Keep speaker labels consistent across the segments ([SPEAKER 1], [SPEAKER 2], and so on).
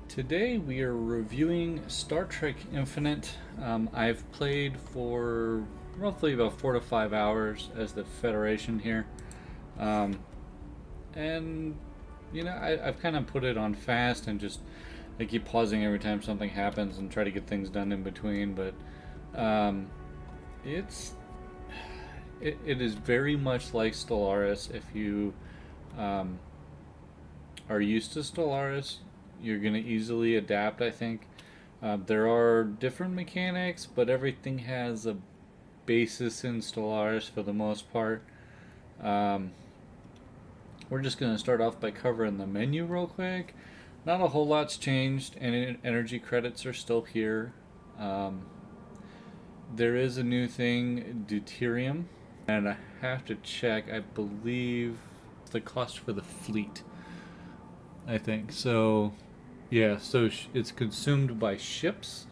[SPEAKER 1] Today we are reviewing Star Trek Infinite. I've played for roughly about 4 to 5 hours as the Federation here. Um, and, I've kind of put it on fast and just I keep pausing every time something happens and try to get things done in between. But um, it's it is very much like Stellaris. If you um, are used to Stellaris, you're going to easily adapt, I think. There are different mechanics, but everything has a basis in Stellaris for the most part. Um, we're just going to start off by covering the menu real quick. Not a whole lot's changed, and energy credits are still here. Um, there is a new thing, deuterium, and I have to check. I believe the cost for the fleet. I think so. Yeah, so it's consumed by ships,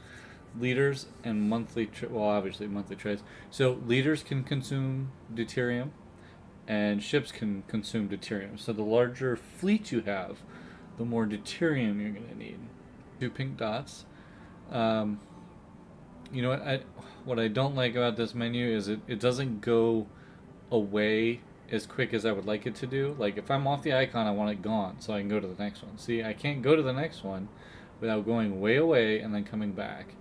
[SPEAKER 1] leaders, and well, obviously monthly trades. So leaders can consume deuterium, and ships can consume deuterium. So the larger fleet you have, the more deuterium you're going to need. 2 pink dots. Um, you know what I don't like about this menu is it doesn't go away as quick as I would like it to do. Like if I'm off the icon, I want it gone so I can go to the next one. See, I can't go to the next one without going way away and then coming back.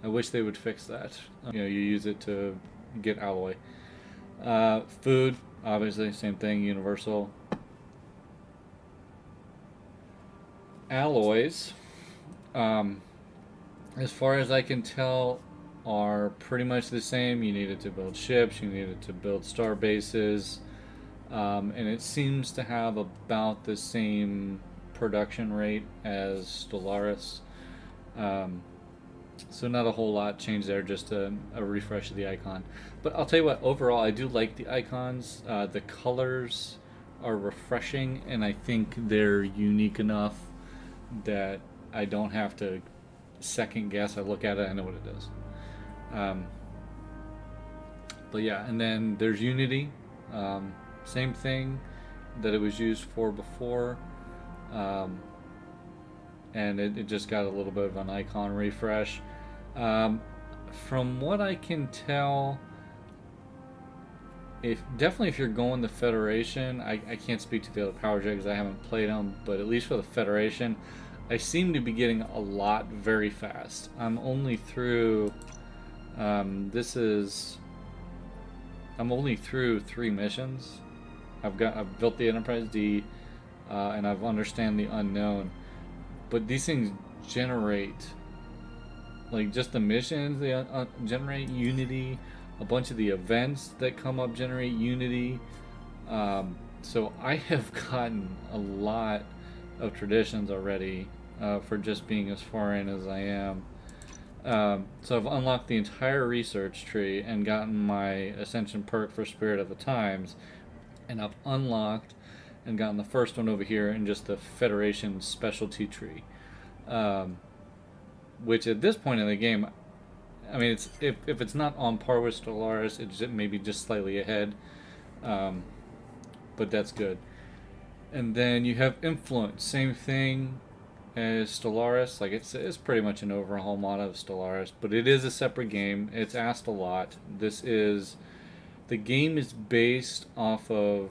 [SPEAKER 1] I wish they would fix that. You use it to get alloy. Food, obviously, same thing, universal. Alloys, as far as I can tell, are pretty much the same. You need it to build ships, you need it to build star bases, and it seems to have about the same production rate as Stellaris. So not a whole lot changed there, just a refresh of the icon. But I'll tell you what, overall I do like the icons. The colors are refreshing, and I think they're unique enough that I don't have to second guess. I look at it, I know what it is. But yeah, and then there's Unity. Same thing that it was used for before. And it just got a little bit of an icon refresh. From what I can tell, if you're going the Federation, I can't speak to the other power because I haven't played them, but at least for the Federation, I seem to be getting a lot very fast. I'm only through I'm only through 3 missions. I've built the Enterprise D, and I've understand the unknown. But these things generate, like just the missions, they generate Unity. A bunch of the events that come up generate Unity. So I have gotten a lot of traditions already for just being as far in as I am. So I've unlocked the entire research tree and gotten my Ascension perk for Spirit of the Times, and I've unlocked and gotten the first one over here in just the Federation specialty tree, which at this point in the game, I mean, it's if it's not on par with Stellaris, it's maybe just slightly ahead, but that's good. And then you have Influence, same thing as Stellaris. Like it's pretty much an overhaul mod of Stellaris, but it is a separate game. It's asked a lot. The game is based off of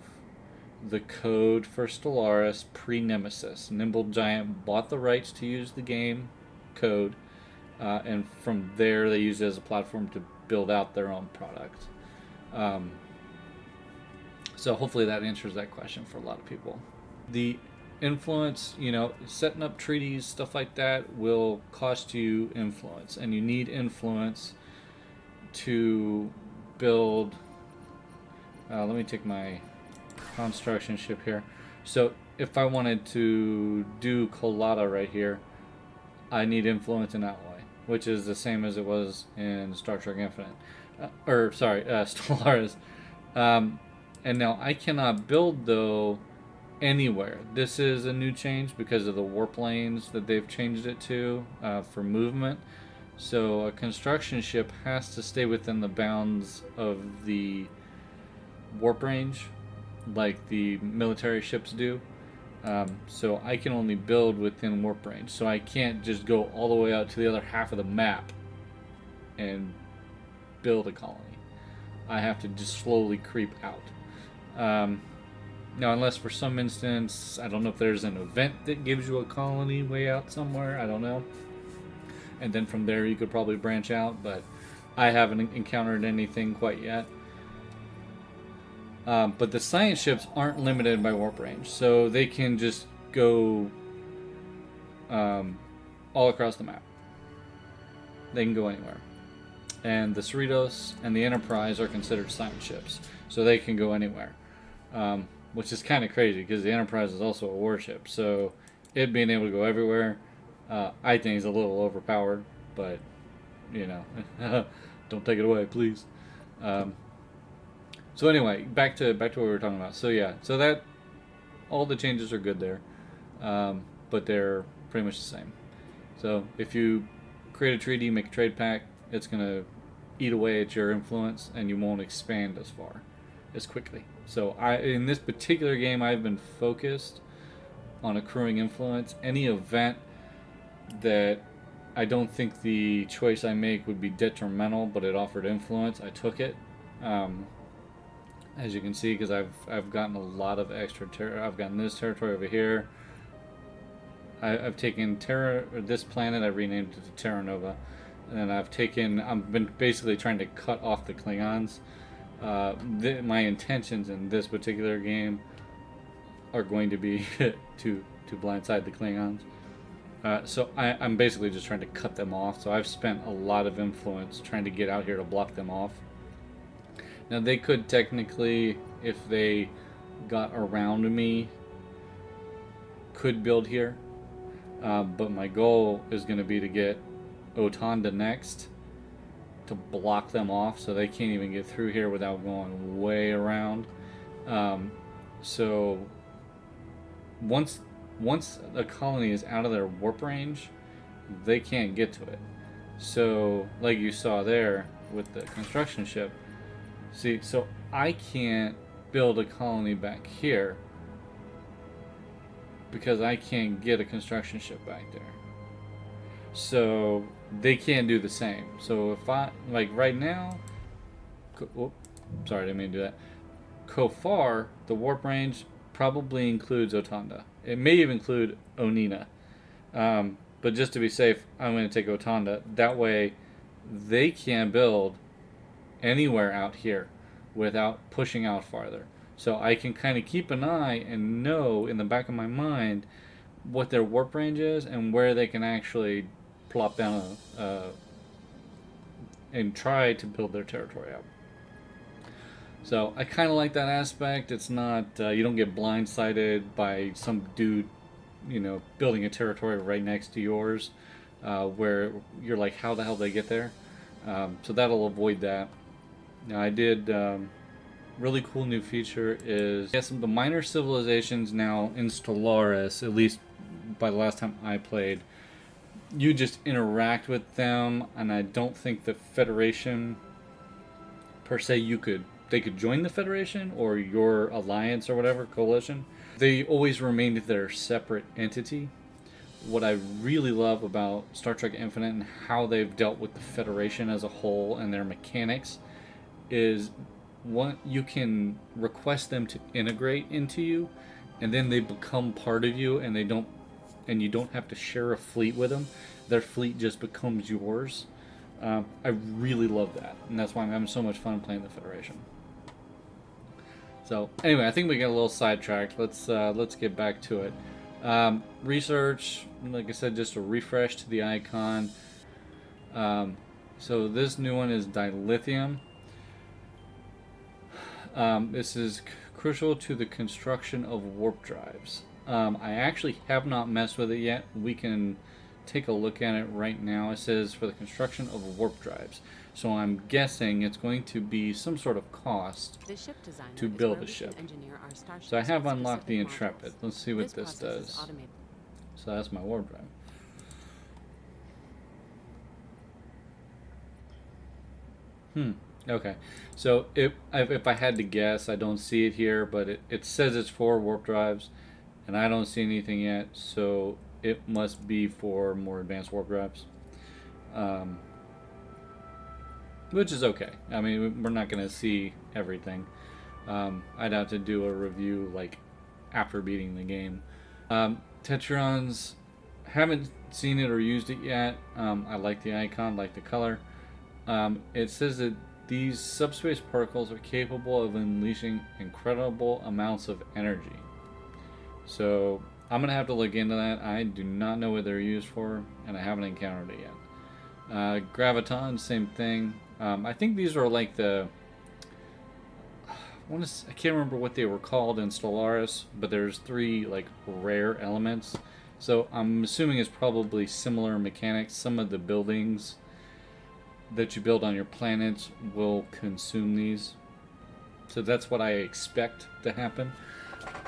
[SPEAKER 1] the code for Stellaris pre-Nemesis. Nimble Giant bought the rights to use the game code, and from there they use it as a platform to build out their own product. So hopefully that answers that question for a lot of people. The influence, setting up treaties, stuff like that will cost you influence, and you need influence to build. Let me take my construction ship here. So if I wanted to do Colada right here, I need influence in alloy, which is the same as it was in Star Trek Infinite, Stellaris. And now I cannot build though anywhere. This is a new change because of the warp lanes that they've changed it to for movement. So a construction ship has to stay within the bounds of the warp range, like the military ships do. So I can only build within warp range. So I can't just go all the way out to the other half of the map and build a colony. I have to just slowly creep out. Now, unless for some instance, I don't know if there's an event that gives you a colony way out somewhere, I don't know. And then from there you could probably branch out, but I haven't encountered anything quite yet. But the science ships aren't limited by warp range, so they can just go all across the map. They can go anywhere. And the Cerritos and the Enterprise are considered science ships, so they can go anywhere. Which is kind of crazy because the Enterprise is also a warship, so it being able to go everywhere, I think is a little overpowered, but you know, don't take it away, please. So anyway, back to what we were talking about. So yeah, so that all the changes are good there, but they're pretty much the same. So if you create a treaty, make a trade pact, it's gonna eat away at your influence, and you won't expand as far, as quickly. So in this particular game, I've been focused on accruing influence. Any event that I don't think the choice I make would be detrimental, but it offered influence, I took it. As you can see, because I've gotten a lot of extra I've gotten this territory over here. I've taken this planet, I renamed it to Terra Nova, and I've been basically trying to cut off the Klingons. My intentions in this particular game are going to be to blindside the Klingons. So I'm basically just trying to cut them off. So I've spent a lot of influence trying to get out here to block them off. Now they could technically, if they got around me, could build here. But my goal is going to be to get Otanda next, to block them off so they can't even get through here without going way around. So once a colony is out of their warp range, they can't get to it. So like you saw there with the construction ship, see, so I can't build a colony back here because I can't get a construction ship back there. So they can't do the same. So if I, like right now, sorry, I didn't mean to do that. Kofar, the warp range probably includes Otanda. It may even include Onina. But just to be safe, I'm going to take Otanda. That way they can't build anywhere out here without pushing out farther. So I can kind of keep an eye and know in the back of my mind what their warp range is and where they can actually plop down and try to build their territory out. So I kind of like that aspect. It's not, you don't get blindsided by some dude, you know, building a territory right next to yours, where you're like, how the hell did they get there? So that'll avoid that. Now I did, really cool new feature is, yes, the minor civilizations now in Stellaris, at least by the last time I played, you just interact with them, and I don't think the Federation per se, they could join the Federation or your alliance or whatever, coalition. They always remained their separate entity. What I really love about Star Trek Infinite and how they've dealt with the Federation as a whole and their mechanics is, one, you can request them to integrate into you, and then they become part of you, and you don't have to share a fleet with them. Their fleet just becomes yours. I really love that, and that's why I'm having so much fun playing the Federation. So anyway, I think we get a little sidetracked. Let's get back to it. Research, like I said, just a refresh to the icon. So this new one is dilithium. This is crucial to the construction of warp drives. I actually have not messed with it yet. We can take a look at it right now. It says for the construction of warp drives. So I'm guessing it's going to be some sort of cost to build a ship. So I have unlocked the Intrepid. Let's see what this does. So that's my warp drive. Okay. So if I had to guess, I don't see it here, but it says it's for warp drives. and I don't see anything yet, so it must be for more advanced warp drives. Which is okay. I mean, we're not going to see everything. I'd have to do a review like after beating the game. Tetrons, haven't seen it or used it yet. I like the icon, like the color. It says that these subspace particles are capable of unleashing incredible amounts of energy. So I'm going to have to look into that. I do not know what they're used for, and I haven't encountered it yet. Graviton, same thing. I think these are like the... I can't remember what they were called in Stellaris, but there's 3 like rare elements. So I'm assuming it's probably similar mechanics. Some of the buildings that you build on your planets will consume these. So that's what I expect to happen.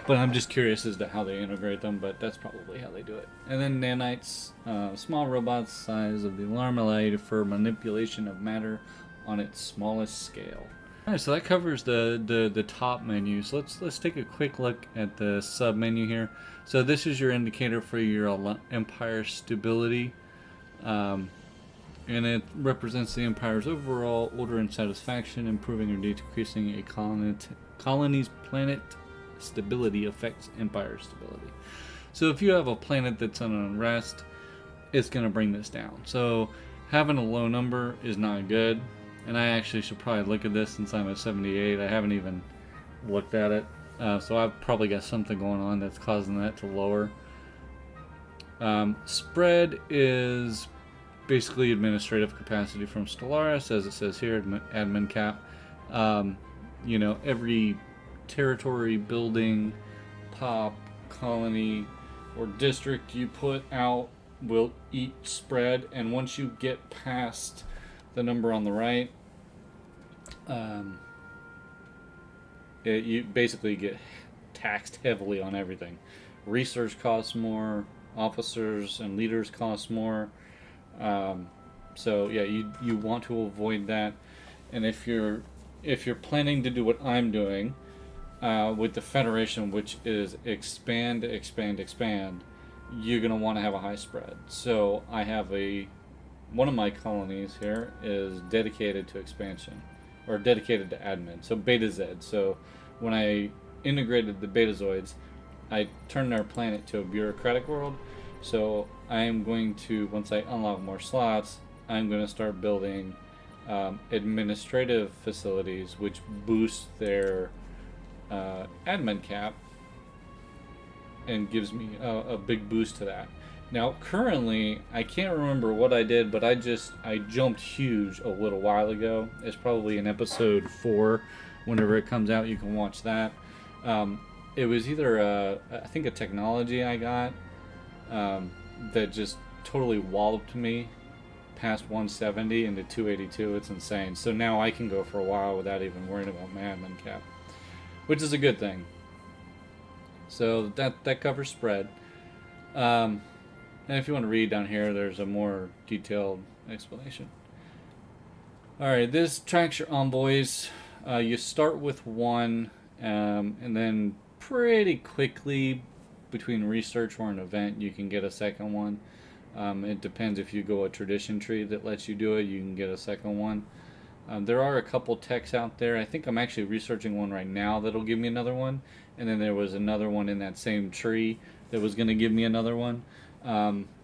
[SPEAKER 1] But I'm just curious as to how they integrate them, but that's probably how they do it. And then nanites, small robots size of the alarm, allow you for manipulation of matter on its smallest scale. Alright, so that covers the top menu. So let's take a quick look at the sub menu here. So this is your indicator for your empire stability. And it represents the empire's overall order and satisfaction. Improving or decreasing a colony's planet stability affects empire stability. So if you have a planet that's on unrest, it's going to bring this down. So having a low number is not good. And I actually should probably look at this since I'm at 78. I haven't even looked at it. So I've probably got something going on that's causing that to lower. Spread is basically administrative capacity from Stellaris, as it says here, admin cap. Every territory, building, pop, colony, or district you put out will eat spread, and once you get past the number on the right, you basically get taxed heavily on everything. Research costs more, officers and leaders cost more. So yeah, you want to avoid that. And if you're planning to do what I'm doing with the Federation, which is expand, you're gonna want to have a high spread. So I have one of my colonies here is dedicated to expansion, or dedicated to admin, so Beta Z. So when I integrated the Betazoids, I turned their planet to a bureaucratic world. So I am going to, once I unlock more slots, I'm going to start building administrative facilities, which boost their admin cap and gives me a big boost to that. Now, currently, I can't remember what I did, but I jumped huge a little while ago. It's probably in episode 4. Whenever it comes out, you can watch that. It was either I think a technology I got that just totally walloped me past 170 into 282. It's insane. So now I can go for a while without even worrying about my admin cap, which is a good thing. So that covers spread. And if you want to read down here, there's a more detailed explanation. Alright, this tracks your envoys. You start with 1, and then pretty quickly, between research or an event, you can get a second one. It depends if you go a tradition tree that lets you do it, you can get a second one. There are a couple techs out there. I think I'm actually researching one right now that'll give me another one. And then there was another one in that same tree that was going to give me another one.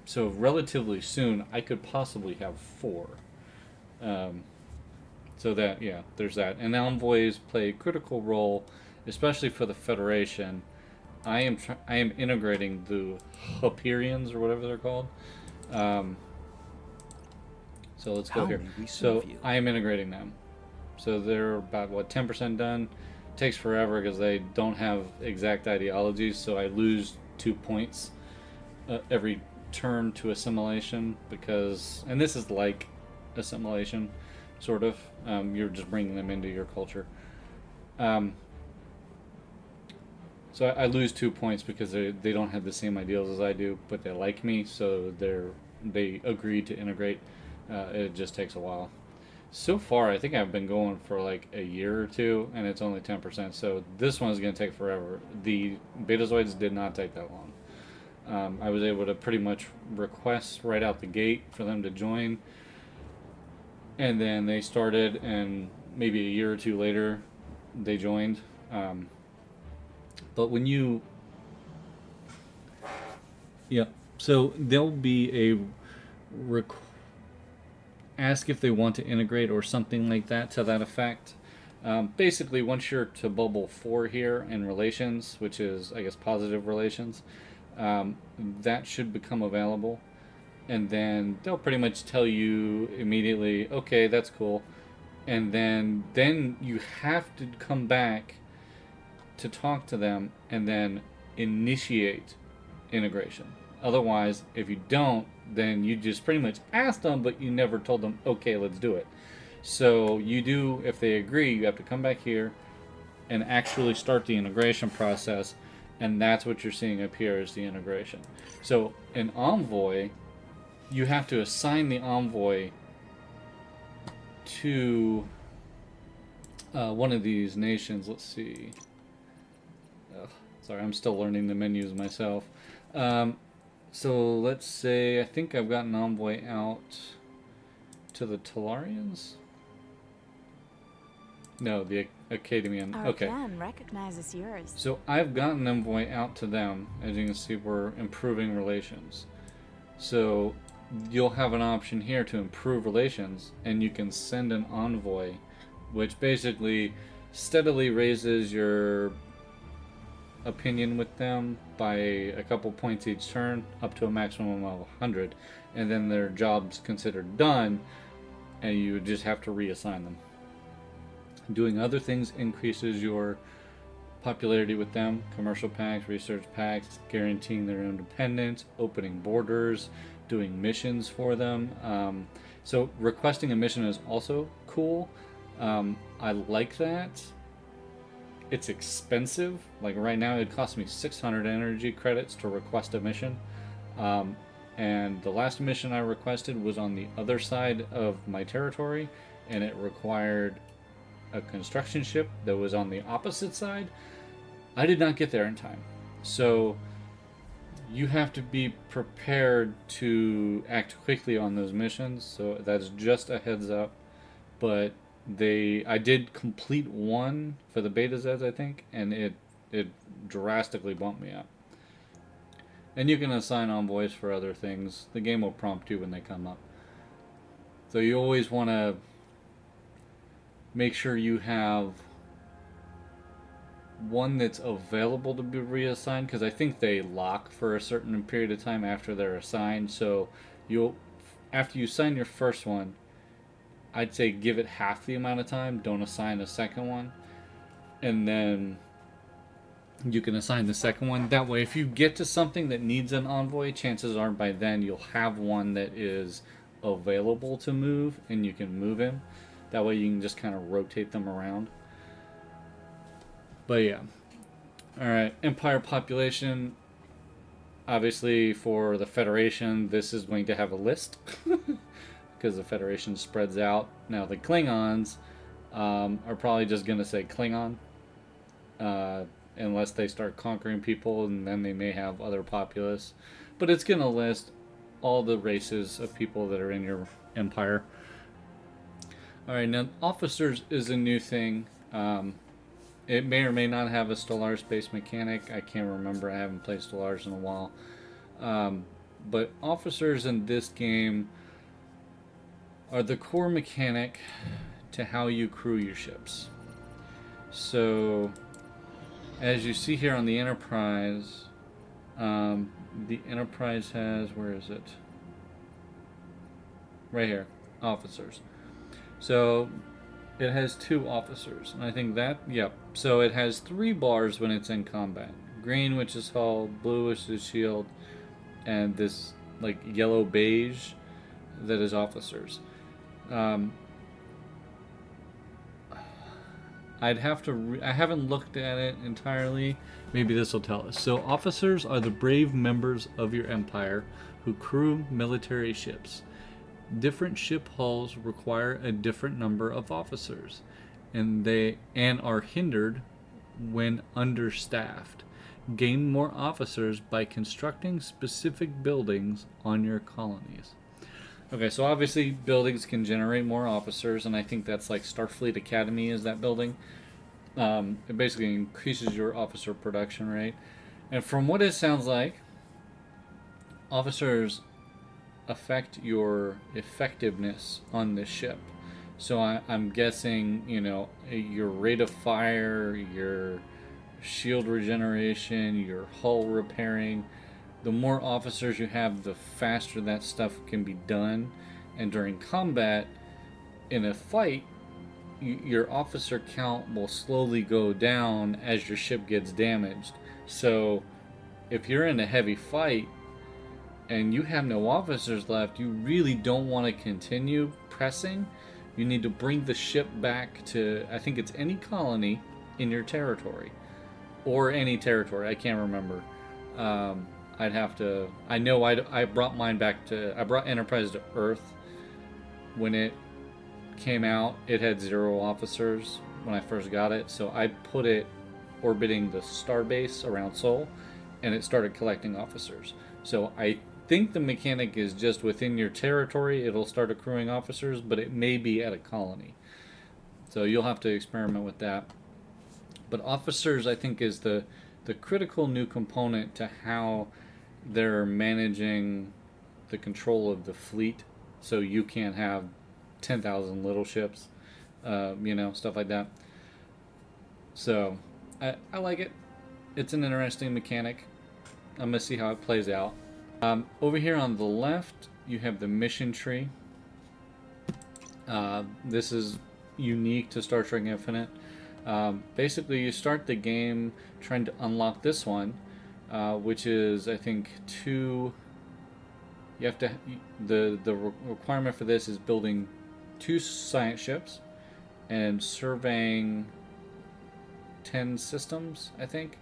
[SPEAKER 1] So relatively soon, I could possibly have 4. So that, yeah, there's that. And envoys play a critical role, especially for the Federation. I am integrating the Hyperions, or whatever they're called. So let's go here. So I am integrating them. So they're about, 10% done. Takes forever because they don't have exact ideologies, so I lose 2 points every turn to assimilation, because, and this is like assimilation, sort of. You're just bringing them into your culture. So I lose 2 points because they don't have the same ideals as I do, but they like me, so they agree to integrate. It just takes a while. So far, I think I've been going for like a year or two, and it's only 10%. So this one is going to take forever. The Betazoids did not take that long. I was able to pretty much request right out the gate for them to join, and then they started, and maybe a year or two later, they joined. But when you, yeah, so there'll be a ask if they want to integrate or something like that to that effect. Basically, once you're to bubble 4 here in relations, which is, I guess, positive relations, that should become available. And then they'll pretty much tell you immediately, okay, that's cool. And then you have to come back to talk to them and then initiate integration. Otherwise, if you don't, then you just pretty much asked them, but you never told them, okay, let's do it. So you do, if they agree, you have to come back here and actually start the integration process, and that's what you're seeing up here is the integration. So an envoy, you have to assign the envoy to one of these nations. Let's see. Sorry, I'm still learning the menus myself. So let's say, I think I've got an envoy out to the Tellarians? No, the Academian.
[SPEAKER 2] Our
[SPEAKER 1] Okay.
[SPEAKER 2] plan recognizes yours.
[SPEAKER 1] So I've got an envoy out to them. As you can see, we're improving relations. So you'll have an option here to improve relations, and you can send an envoy, which basically steadily raises your opinion with them by a couple points each turn, up to a maximum of 100, and then their job's considered done, and you just have to reassign them. Doing other things increases your popularity with them. Commercial packs, research packs, guaranteeing their independence, opening borders, doing missions for them. So requesting a mission is also cool. I like that. It's expensive. Like right now, it costs me 600 energy credits to request a mission. And the last mission I requested was on the other side of my territory, and it required a construction ship that was on the opposite side. I did not get there in time. So you have to be prepared to act quickly on those missions. So that's just a heads up. But I did complete one for the Beta Zeds, I think, and it drastically bumped me up. And you can assign envoys for other things. The game will prompt you when they come up. So you always want to make sure you have one that's available to be reassigned, because I think they lock for a certain period of time after they're assigned. So after you sign your first one, I'd say give it half the amount of time. Don't assign a second one. And then you can assign the second one. That way, if you get to something that needs an envoy, chances are by then you'll have one that is available to move, and you can move him. That way you can just kind of rotate them around. But yeah. Alright, Empire population. Obviously, for the Federation, this is going to have a list. Because the Federation spreads out. Now, the Klingons are probably just going to say Klingon. Unless they start conquering people, and then they may have other populace. But it's going to list all the races of people that are in your empire. Alright, now officers is a new thing. It may or may not have a Stellaris-based mechanic. I can't remember. I haven't played Stellaris in a while. But officers in this game are the core mechanic to how you crew your ships. So, as you see here on the Enterprise, the Enterprise has, where is it? Right here, officers. So, it has 2 officers, and I think that, yep. So it has 3 bars when it's in combat. Green, which is hull, blue, which is shield, and this, like, yellow beige that is officers. I'd have to I haven't looked at it entirely. Maybe this will tell us. So officers are the brave members of your empire who crew military ships. Different ship hulls require a different number of officers, and are hindered when understaffed. Gain more officers by constructing specific buildings on your colonies. Okay, so obviously buildings can generate more officers, and I think that's like Starfleet Academy is that building. It basically increases your officer production rate. And from what it sounds like, officers affect your effectiveness on the ship. So I'm guessing, your rate of fire, your shield regeneration, your hull repairing. The more officers you have, the faster that stuff can be done. And during combat, in a fight, your officer count will slowly go down as your ship gets damaged. So if you're in a heavy fight and you have no officers left, you really don't want to continue pressing. You need to bring the ship back to, I think it's any colony in your territory. Or any territory, I can't remember. I'd have to, I know I brought mine back to, I brought Enterprise to Earth. When it came out, it had 0 officers when I first got it, so I put it orbiting the starbase around Sol, and it started collecting officers. So I think the mechanic is just within your territory, it'll start accruing officers, but it may be at a colony. So you'll have to experiment with that. But officers, I think, is the critical new component to how they're managing the control of the fleet. So you can't have 10,000 little ships, stuff like that. So I like it. It's an interesting mechanic. I'm going to see how it plays out. Over here on the left, you have the mission tree. This is unique to Star Trek Infinite. Basically, you start the game trying to unlock this one, which is, I think, 2. You have to. The requirement for this is building 2 science ships and surveying 10 systems, I think,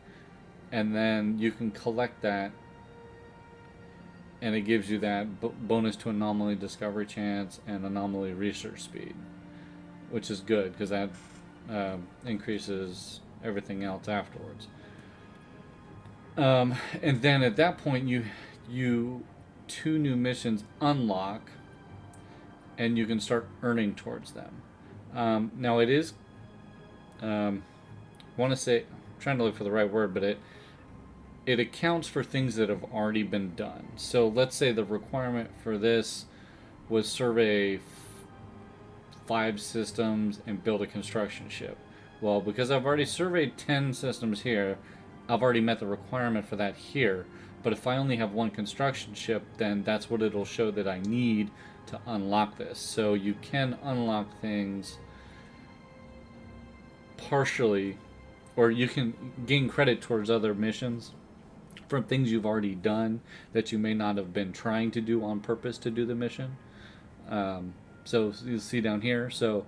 [SPEAKER 1] and then you can collect that, and it gives you that bonus to anomaly discovery chance and anomaly research speed, which is good because that increases everything else afterwards. And then at that point, you 2 new missions unlock, and you can start earning towards them. Now it is, want to say, I'm trying to look for the right word, but it accounts for things that have already been done. So let's say the requirement for this was survey 5 systems and build a construction ship. Well, because I've already surveyed 10 systems here, I've already met the requirement for that here. But if I only have 1 construction ship, then that's what it'll show that I need to unlock this. So you can unlock things partially, or you can gain credit towards other missions from things you've already done that you may not have been trying to do on purpose to do the mission. So you'll see down here, so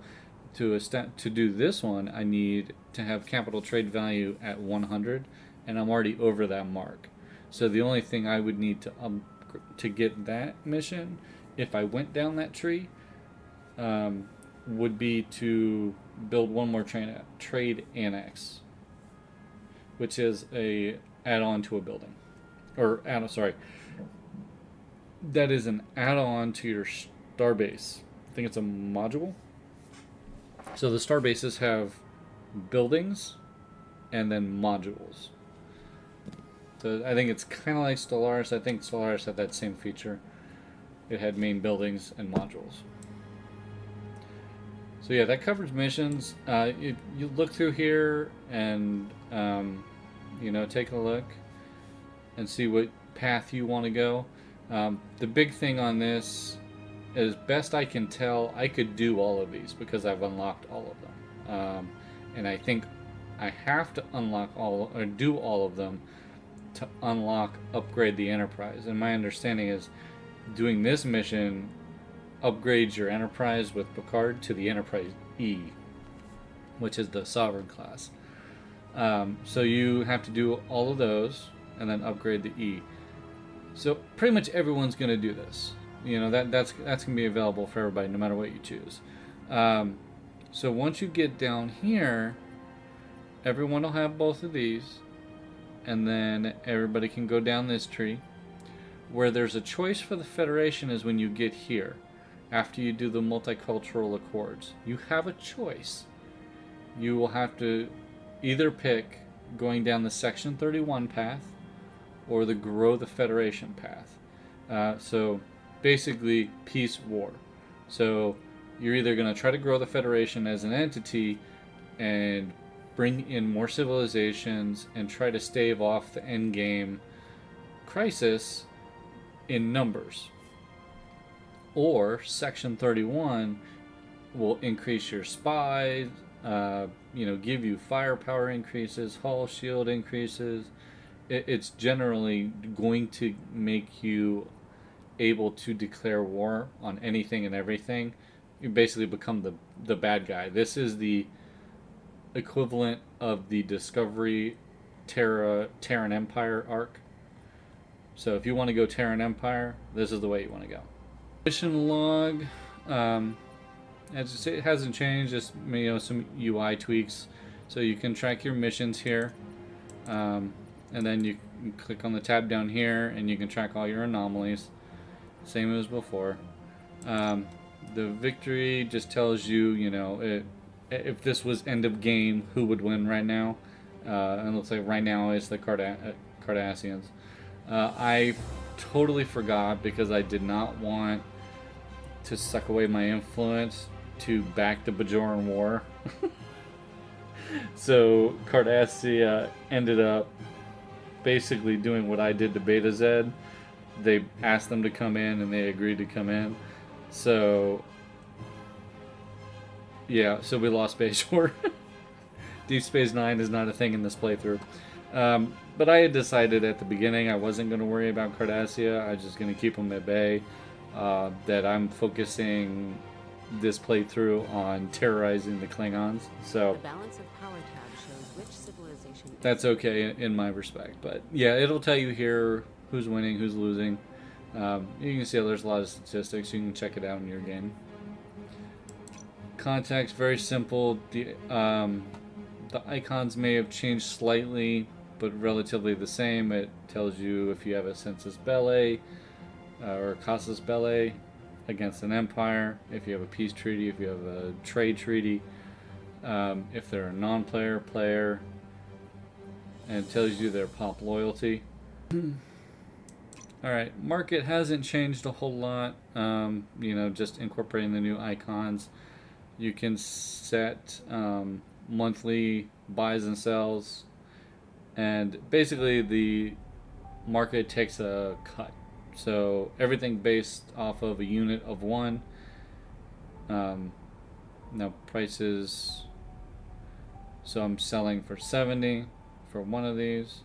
[SPEAKER 1] to do this one, I need to have capital trade value at 100, and I'm already over that mark. So the only thing I would need to get that mission, if I went down that tree, would be to build one more trade annex, which is a add-on to a building, that is an add-on to your starbase. I think it's a module. So the starbases have buildings and then modules. So I think it's kind of like Stellaris. I think Stellaris had that same feature. It had main buildings and modules. So yeah, that covers missions. You look through here and take a look and see what path you want to go. The big thing on this, as best I can tell, I could do all of these because I've unlocked all of them. And I think I have to do all of them to upgrade the Enterprise. And my understanding is doing this mission upgrades your Enterprise with Picard to the Enterprise E, which is the Sovereign class. So you have to do all of those and then upgrade the E. So pretty much everyone's going to do this. You know, that's gonna be available for everybody, no matter what you choose. So once you get down here, everyone will have both of these, and then everybody can go down this tree. Where there's a choice for the Federation is when you get here, after you do the multicultural accords. You have a choice. You will have to either pick going down the Section 31 path or the Grow the Federation path. So basically, peace, war. So you're either going to try to grow the Federation as an entity and bring in more civilizations and try to stave off the endgame crisis in numbers. Or Section 31 will increase your spies, give you firepower increases, hull shield increases. It's generally going to make you able to declare war on anything and everything. You basically become the bad guy. This is the equivalent of the Discovery Terran Empire arc. So if you want to go Terran Empire, this is the way you want to go. Mission log, it hasn't changed, just some UI tweaks. So you can track your missions here, and then you can click on the tab down here, and you can track all your anomalies, same as before. The victory just tells you, if this was end of game, who would win right now. And it looks like right now it's the Cardassians. I totally forgot because I did not want to suck away my influence to back the Bajoran War. So Cardassia ended up basically doing what I did to Beta Z. They asked them to come in and they agreed to come in. So yeah, so we lost Bajor. Deep Space Nine is not a thing in this playthrough. But I had decided at the beginning I wasn't going to worry about Cardassia. I was just going to keep them at bay. That I'm focusing this playthrough on terrorizing the Klingons. So
[SPEAKER 2] the balance of power tab shows which civilization
[SPEAKER 1] that's okay in my respect. But yeah, it'll tell you here who's winning, who's losing. You can see there's a lot of statistics. You can check it out in your game. Context, very simple. The icons may have changed slightly, but relatively the same. It tells you if you have a Census Belli or a Casus Belli against an empire, if you have a peace treaty, if you have a trade treaty, if they're a non-player, player, and it tells you their pop loyalty. Alright, market hasn't changed a whole lot, just incorporating the new icons. You can set monthly buys and sells, and basically the market takes a cut. So everything based off of a unit of one. Now prices, so I'm selling for 70 for one of these.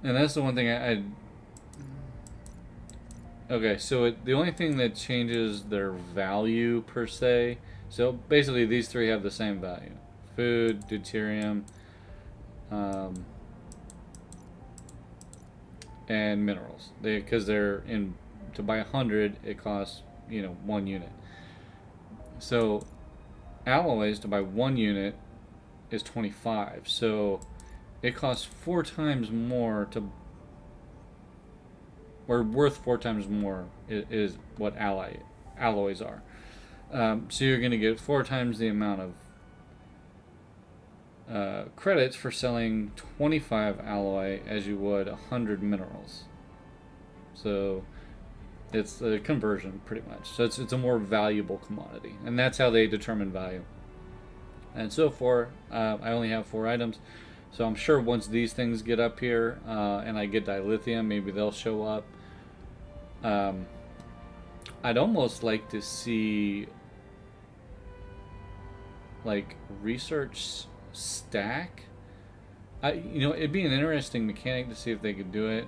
[SPEAKER 1] And that's the one thing okay, so the only thing that changes their value per se, so basically these three have the same value. Food, deuterium, and minerals. Because they're in, to buy 100, it costs, 1 unit. So alloys, to buy 1 unit, is 25. So it costs 4 times more to, or worth 4 times more is what alloys are. So you're going to get 4 times the amount of credits for selling 25 alloy as you would 100 minerals. So it's a conversion pretty much. So it's a more valuable commodity, and that's how they determine value. And so far, I only have 4 items. So I'm sure once these things get up here and I get dilithium, maybe they'll show up. I'd almost like to see like research stack. It'd be an interesting mechanic to see if they could do it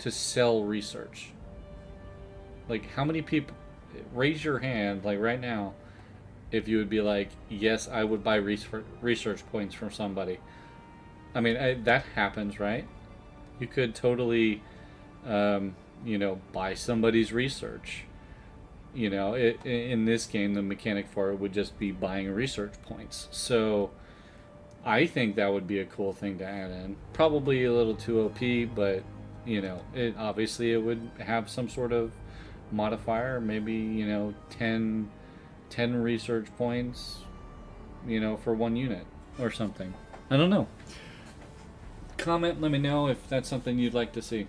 [SPEAKER 1] to sell research. Like, how many people, raise your hand like right now if you would be like, yes, I would buy research points from somebody. I mean, that happens, right? You could totally by somebody's research. In this game, the mechanic for it would just be buying research points. So I think that would be a cool thing to add in. Probably a little too OP, but it would have some sort of modifier. Maybe 10 research points, for one unit or something. I don't know. Comment, let me know if that's something you'd like to see.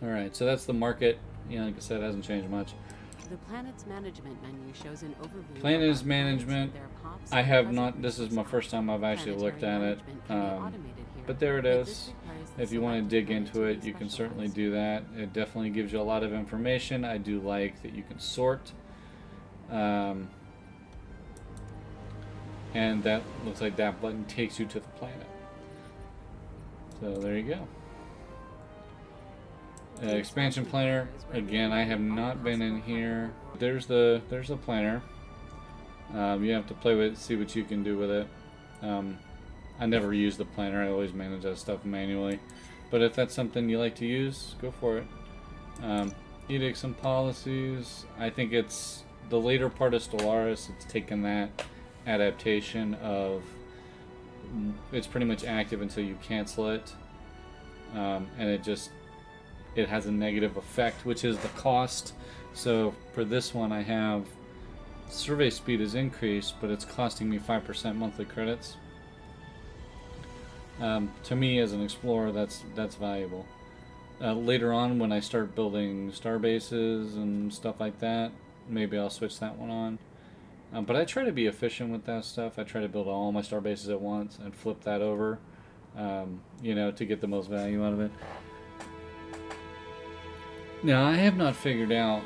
[SPEAKER 1] Alright, so that's the market. Like I said, it hasn't changed much.
[SPEAKER 2] The planet's management menu shows an overview.
[SPEAKER 1] Planet's management. I have not. This is my first time I've actually looked at it. But there it is. If you want to dig into it, you can certainly do that. It definitely gives you a lot of information. I do like that you can sort. And that looks like that button takes you to the planet. So there you go. Expansion planner. Again, I have not been in here. There's the planner. You have to play with it, see what you can do with it. I never use the planner. I always manage that stuff manually. But if that's something you like to use, go for it. Edicts and policies. I think it's the later part of Stellaris. It's taken that adaptation of it's pretty much active until you cancel it, and it has a negative effect, which is the cost. So for this one, I have survey speed is increased, but it's costing me 5% monthly credits. To me, as an explorer, that's valuable. Later on, when I start building star bases and stuff like that, maybe I'll switch that one on. But I try to be efficient with that stuff. I try to build all my star bases at once and flip that over, to get the most value out of it. Now, I have not figured out.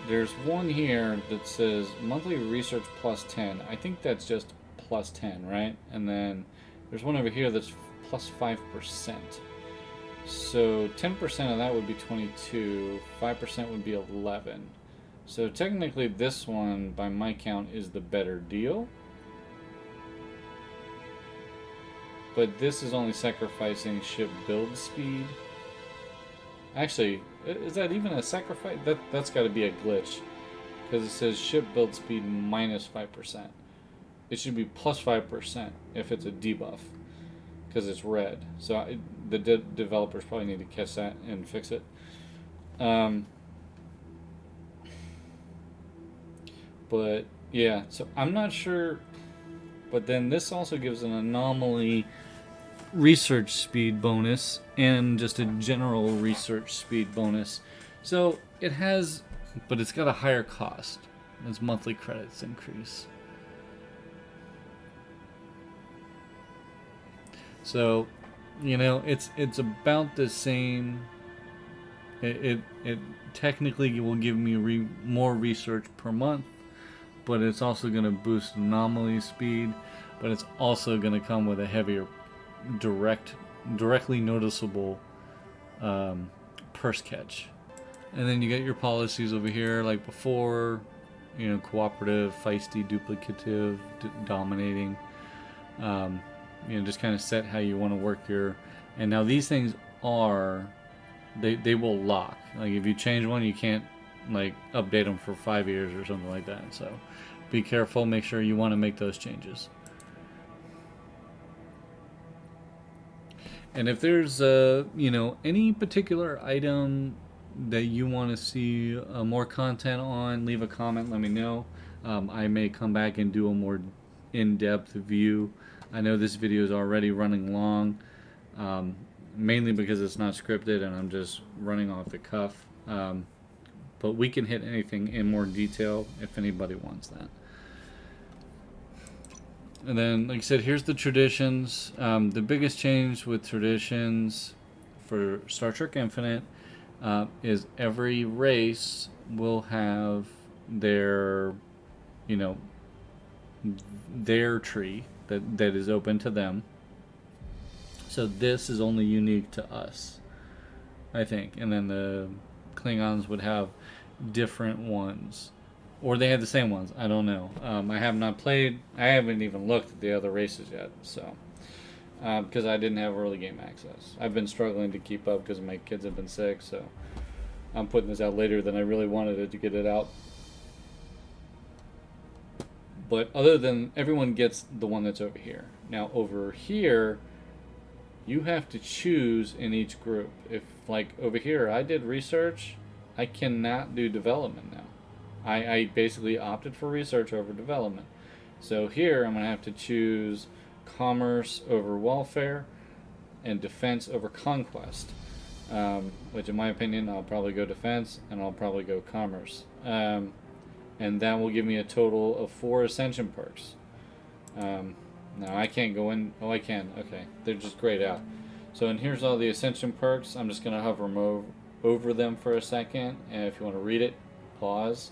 [SPEAKER 1] There's one here that says monthly research plus 10. I think that's just plus 10, right? And then there's one over here that's plus 5%. So 10% of that would be 22. 5% would be 11. So technically this one, by my count, is the better deal. But this is only sacrificing ship build speed. Actually, is that even a sacrifice? That's got to be a glitch. Because it says ship build speed minus 5%. It should be plus 5% if it's a debuff. Because it's red. So the developers probably need to catch that and fix it. But yeah, so I'm not sure. But then this also gives an anomaly research speed bonus and just a general research speed bonus. So it has, but it's got a higher cost as monthly credits increase. So, it's about the same. It technically will give me more research per month, but it's also going to boost anomaly speed, but it's also going to come with a heavier directly noticeable purse catch. And then you get your policies over here like before, cooperative, feisty, duplicative, dominating. Just kind of set how you want to work your. And now these things they will lock. Like if you change one, you can't update them for 5 years or something like that. So be careful. Make sure you want to make those changes. And if there's any particular item that you want to see more content on, leave a comment. Let me know. I may come back and do a more in-depth view. I know this video is already running long, mainly because it's not scripted and I'm just running off the cuff. But we can hit anything in more detail if anybody wants that. And then, like I said, here's the traditions. The biggest change with traditions for Star Trek Infinite is every race will have their tree that is open to them. So this is only unique to us, I think. And then the Klingons would have different ones. Or they have the same ones. I don't know. I have not played. I haven't even looked at the other races yet. So because I didn't have early game access. I've been struggling to keep up because my kids have been sick, so I'm putting this out later than I really wanted it to get it out. But other than everyone gets the one that's over here. Now over here, you have to choose in each group. If like over here, I did research, I cannot do development now. I basically opted for research over development. So here I'm going to have to choose commerce over welfare and defense over conquest. Which in my opinion, I'll probably go defense and I'll probably go commerce. And that will give me a total of 4 Ascension Perks. Now I can't go in. Oh, I can. Okay, they're just grayed out. So, and here's all the Ascension Perks. I'm just going to hover them over them for a second. And if you want to read it, pause.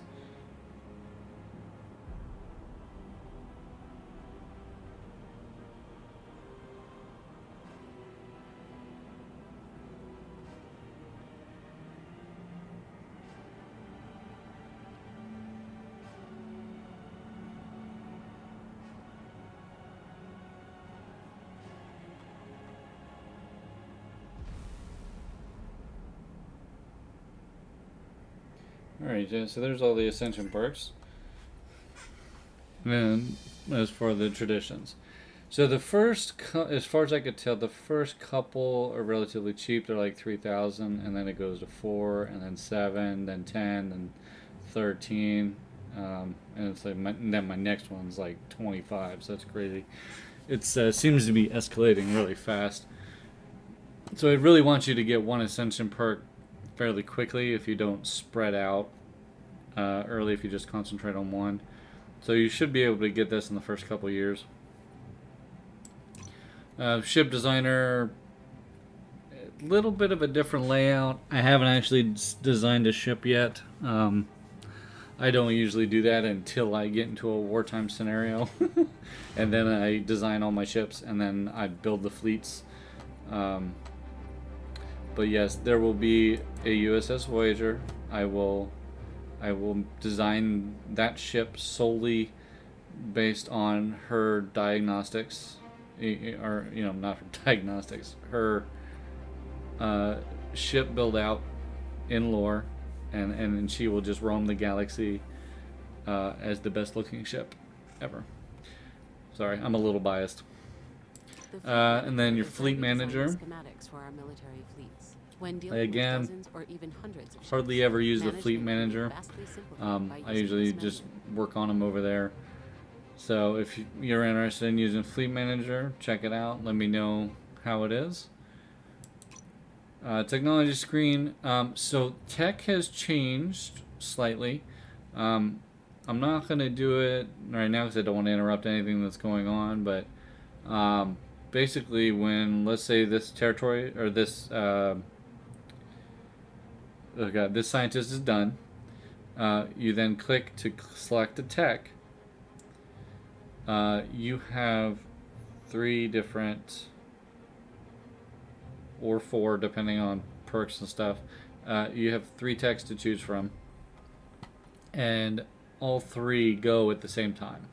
[SPEAKER 1] Alright, so there's all the Ascension Perks. And as for the traditions. So the first, as far as I could tell, the first couple are relatively cheap. They're like 3,000, and then it goes to 4, and then 7, then 10, then 13. And it's like then my next one's like 25, so that's crazy. It seems to be escalating really fast. So it really wants you to get one Ascension perk fairly quickly if you don't spread out early, if you just concentrate on one. So you should be able to get this in the first couple years. Ship designer, a little bit of a different layout. I haven't actually designed a ship yet. I don't usually do that until I get into a wartime scenario. And then I design all my ships and then I build the fleets. But yes, there will be a USS Voyager. I will design that ship solely based on her diagnostics, or not her diagnostics, her ship build out in lore, and she will just roam the galaxy as the best looking ship ever. Sorry, I'm a little biased. And then your fleet manager.
[SPEAKER 2] Schematics for our military fleets. When
[SPEAKER 1] Again,
[SPEAKER 2] dozens or even hundreds of
[SPEAKER 1] hardly
[SPEAKER 2] ships,
[SPEAKER 1] ever use the fleet
[SPEAKER 2] management
[SPEAKER 1] manager.
[SPEAKER 2] can be vastly simplified by
[SPEAKER 1] I
[SPEAKER 2] using
[SPEAKER 1] usually
[SPEAKER 2] this
[SPEAKER 1] just
[SPEAKER 2] method.
[SPEAKER 1] work on them over there. So if you're interested in using fleet manager, check it out. Let me know how it is. Technology screen. So tech has changed slightly. I'm not going to do it right now because I don't want to interrupt anything that's going on. But basically, when, let's say, this territory or this this scientist is done, you then click to select a tech. You have 3 different, or 4 depending on perks and stuff. You have 3 techs to choose from, and all 3 go at the same time.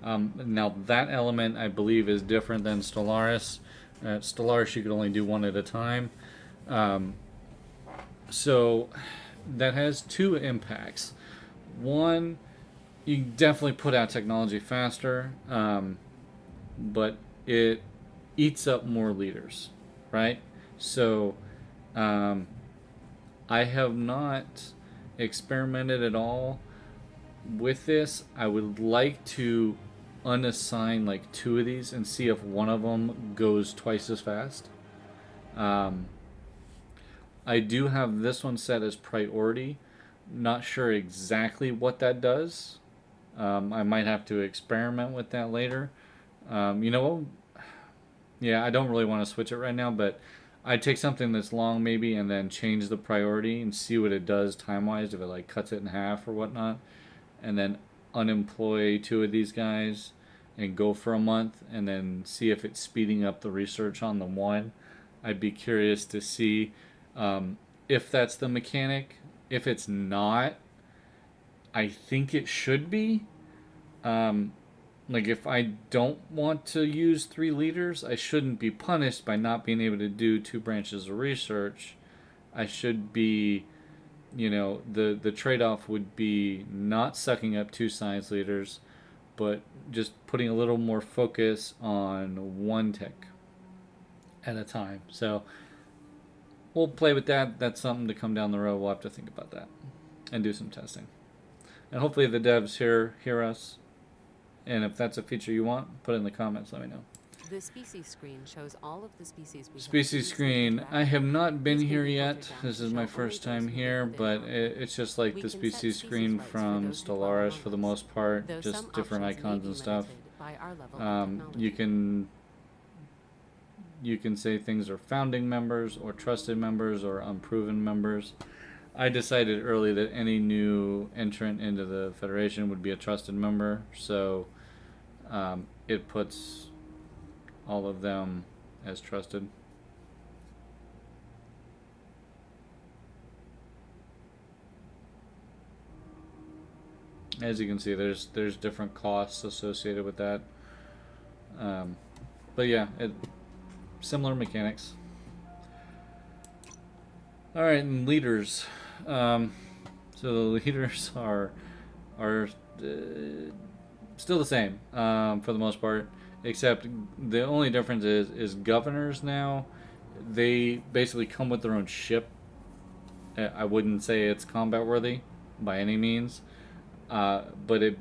[SPEAKER 1] Now that element I believe is different than Stellaris. At Stellaris you could only do 1 at a time. So that has 2 impacts. One, you definitely put out technology faster, but it eats up more leaders, right? So I have not experimented at all with this. I would like to unassign like 2 of these and see if one of them goes twice as fast. I do have this one set as priority. Not sure exactly what that does. I might have to experiment with that later. Yeah, I don't really want to switch it right now, but I'd take something that's long maybe and then change the priority and see what it does time-wise, if it like cuts it in half or whatnot, and then unemploy 2 of these guys and go for a month and then see if it's speeding up the research on the one. I'd be curious to see if that's the mechanic. If it's not, I think it should be. like, if I don't want to use 3 leaders, I shouldn't be punished by not being able to do 2 branches of research. I should be, the trade-off would be not sucking up 2 science leaders, but just putting a little more focus on 1 tech at a time. So we'll play with that. That's something to come down the road. We'll have to think about that and do some testing. And hopefully the devs hear us. And if that's a feature you want, put it in the comments. Let me know.
[SPEAKER 2] The species screen shows all of the species we
[SPEAKER 1] Species screen. I have not been here yet. This is my first time here, but it's just like the species screen from Stellaris for the most part. Just different icons and stuff. You can say things are founding members or trusted members or unproven members. I decided early that any new entrant into the Federation would be a trusted member, so it puts all of them as trusted. As you can see, there's different costs associated with that. But yeah, similar mechanics. All right, and leaders. So the leaders are still the same for the most part, except the only difference is governors now. They basically come with their own ship. I wouldn't say it's combat worthy by any means, but it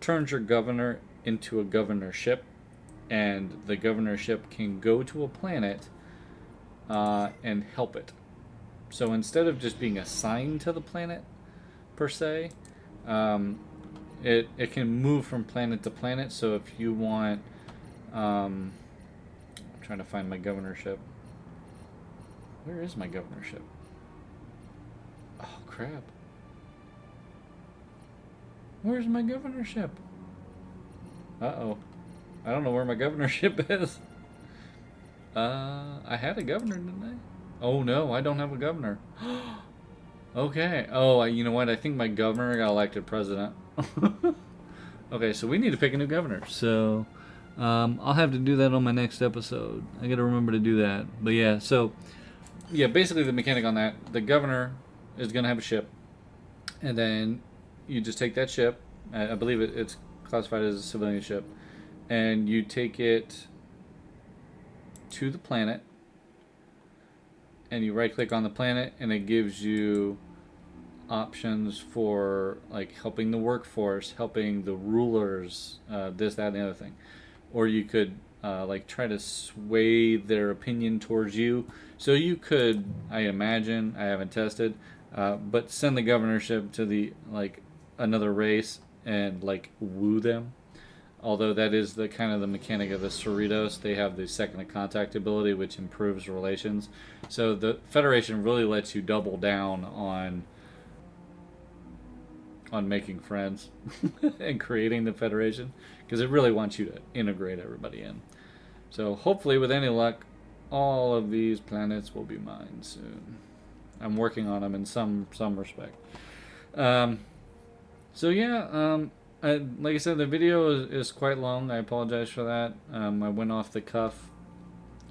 [SPEAKER 1] turns your governor into a governorship, and the governorship can go to a planet and help it. So instead of just being assigned to the planet per se, it can move from planet to planet. So if you want, I'm trying to find my governorship. Where is my governorship? Oh crap! Where's my governorship? Uh-oh. I don't know where my governorship is. I had a governor, didn't I? Oh no, I don't have a governor. Okay. Oh, you know what? I think my governor got elected president. Okay, so we need to pick a new governor. So I'll have to do that on my next episode. I got to remember to do that. But yeah, so yeah, basically the mechanic on that, the governor is going to have a ship, and then you just take that ship. I believe it's classified as a civilian ship, and you take it to the planet, and you right click on the planet, and it gives you options for like helping the workforce, helping the rulers, this, that, and the other thing. Or you could like try to sway their opinion towards you. So you could, I imagine, I haven't tested, but send the governorship to the another race and like woo them. Although that is the kind of the mechanic of the Cerritos. They have the second of contact ability, which improves relations. So the Federation really lets you double down on making friends and creating the Federation, because it really wants you to integrate everybody in. So hopefully, with any luck, all of these planets will be mine soon. I'm working on them in some respect. So yeah, like I said, the video is quite long. I apologize for that. I went off the cuff,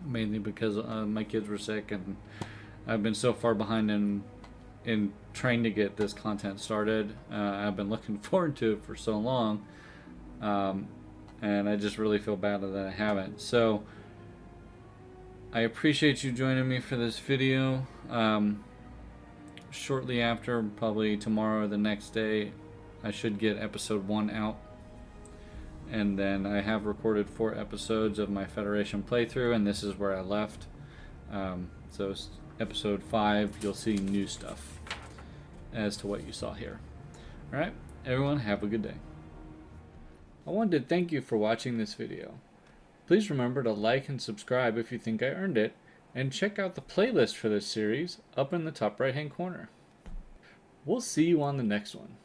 [SPEAKER 1] mainly because my kids were sick, and I've been so far behind in trying to get this content started. I've been looking forward to it for so long, and I just really feel bad that I haven't. So I appreciate you joining me for this video. Shortly after, probably tomorrow or the next day, I should get episode 1 out, and then I have recorded 4 episodes of my Federation playthrough, and this is where I left. So episode 5, you'll see new stuff as to what you saw here. Alright, everyone, have a good day. I wanted to thank you for watching this video. Please remember to like and subscribe if you think I earned it, and check out the playlist for this series up in the top right hand corner. We'll see you on the next one.